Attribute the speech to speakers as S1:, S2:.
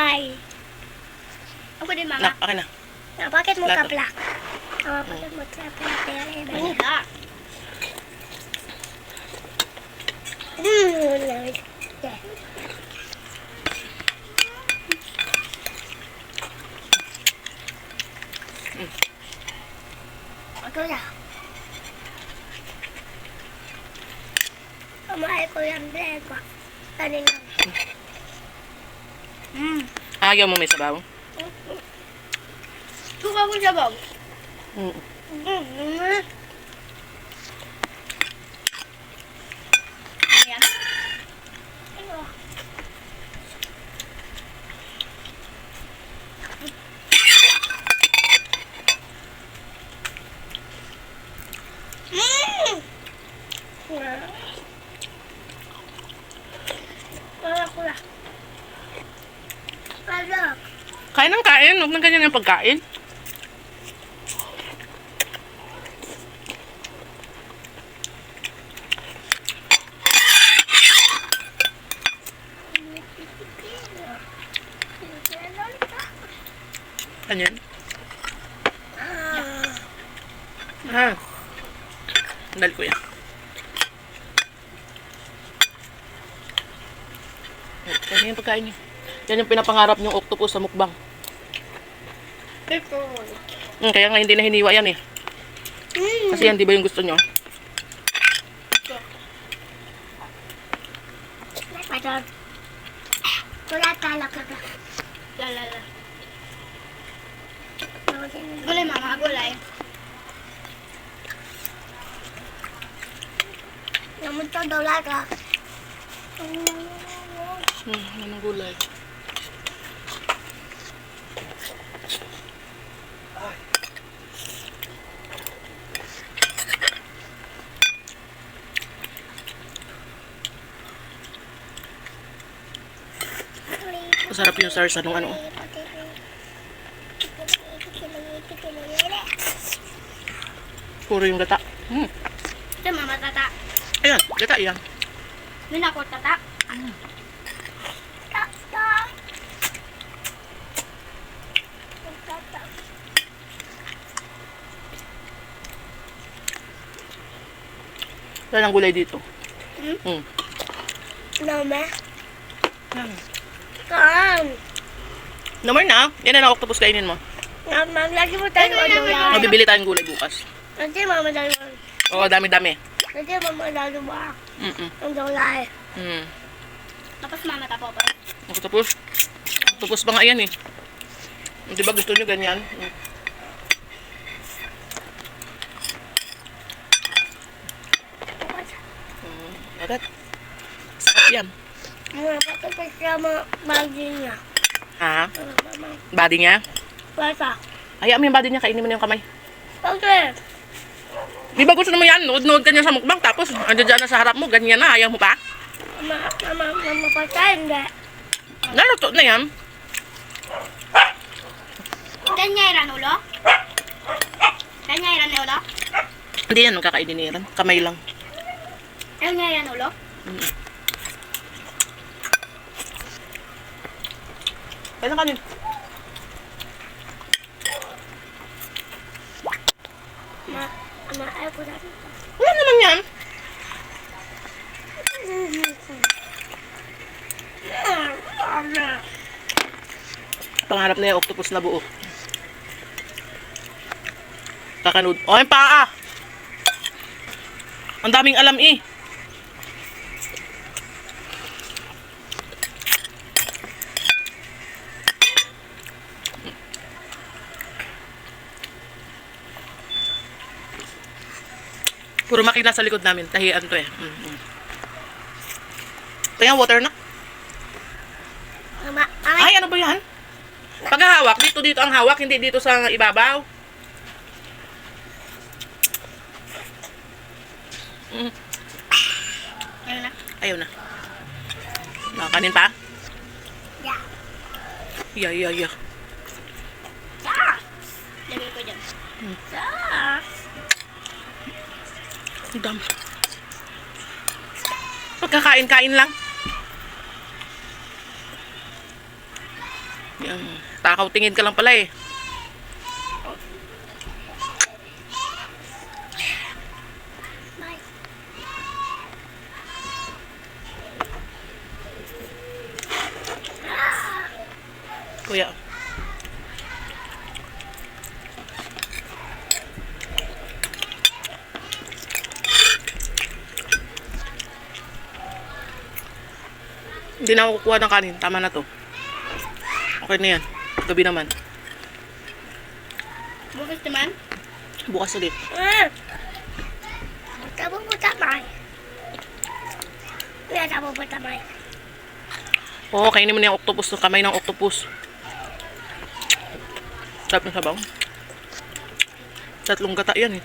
S1: gulay.
S2: Ako din, mama.
S3: Akin na.
S1: Bakit mo
S3: Plato.
S1: kaplak? Bakit mo kaplak?
S2: Manila.
S1: Ito na. Kumain ko yung lego. Kanina.
S3: Ayaw mo may sabaw?
S2: Suka ko siya, Bob. Ayan.
S1: Wala.
S3: Kain ng kain. Huwag ng ganyan yung pagkain. Ganyan. Dahil ko yan. Yan yung pagkain niyo. Yan yung pinapangarap niyong octopus sa mukbang. Kaya nga hindi na hiniwa yan eh. Kasi yan di ba yung gusto nyo?
S1: Wala talak na.
S2: Lalala. Gulay, mama. Gulay.
S1: Namun to daw laga.
S3: Yan ang gulay. Masarap yung sarsa nung ano. Puro yung gata.
S2: Ito, mama, tata.
S3: Ayan, gata yan.
S2: Yun ako, tata.
S3: Yan ang gulay dito.
S1: Nama.
S3: Yan.
S1: Kan.
S3: No more na. Yan na octopus kainin mo.
S1: Mama, lagi mo tayo ano.
S3: Mabibili tayong gulay bukas.
S1: Nanti mama lalo.
S3: Oo, dami-dami.
S1: Nanti mama lalo ba?
S3: Mm-mm.
S1: Ang dawlay.
S2: Tapos, mama, tapo pa.
S3: Octopus. Octopus pa nga yan eh. Di ba gusto nyo ganyan? Agad. Sarap yan.
S1: Mama, bakit pa siya mabagi niya?
S3: Ha?
S1: Mama,
S3: Body niya?
S1: bata.
S3: Hayaan mo yung body niya. Kainin mo na yung kamay.
S1: Bakit?
S3: Di ba gusto mo yan? Nood-nood ka niya sa mukbang. Tapos, andyan na sa harap mo. Ganyan na. Ayaw mo pa?
S1: Mama, patay hindi.
S3: Naluto na yan.
S2: Kanyairan, ulo? Kanyairan, ulo?
S3: Hindi yan. Magkakainin ni Iran. Kamay lang.
S2: Kanyairan, ulo?
S3: Kailan kanin?
S1: Mama, ayaw ko dati.
S3: Wala naman yan. Pangarap na yung octopus na buo. Kakanood. Oh, yung paa! Ang daming alam eh. Puro makina sa likod namin. Tahian to eh. Tingnan, water na.
S1: Mama,
S3: Ay, ano ba yan? Paghahawak, dito ang hawak, hindi dito sa ibabaw.
S2: Ayun na.
S3: Ayaw na. Nakakanin pa?
S1: Yeah.
S3: Yeah.
S2: Lagay ko dyan.
S3: Ang dami. Pagkakain-kain lang. Takaw tingin ka lang pala eh. Kuya. Hindi na ako kukuha ng kanin. Tama na to. Okay na yan. Gabi naman.
S2: Bukas naman.
S3: Bukas ulit.
S1: Tabo po tamay. Kuya, tabo po tamay.
S3: Oo, kainin mo na yung octopus. Yung kamay ng octopus. Sarap ng sabaw. 3 gata yan eh.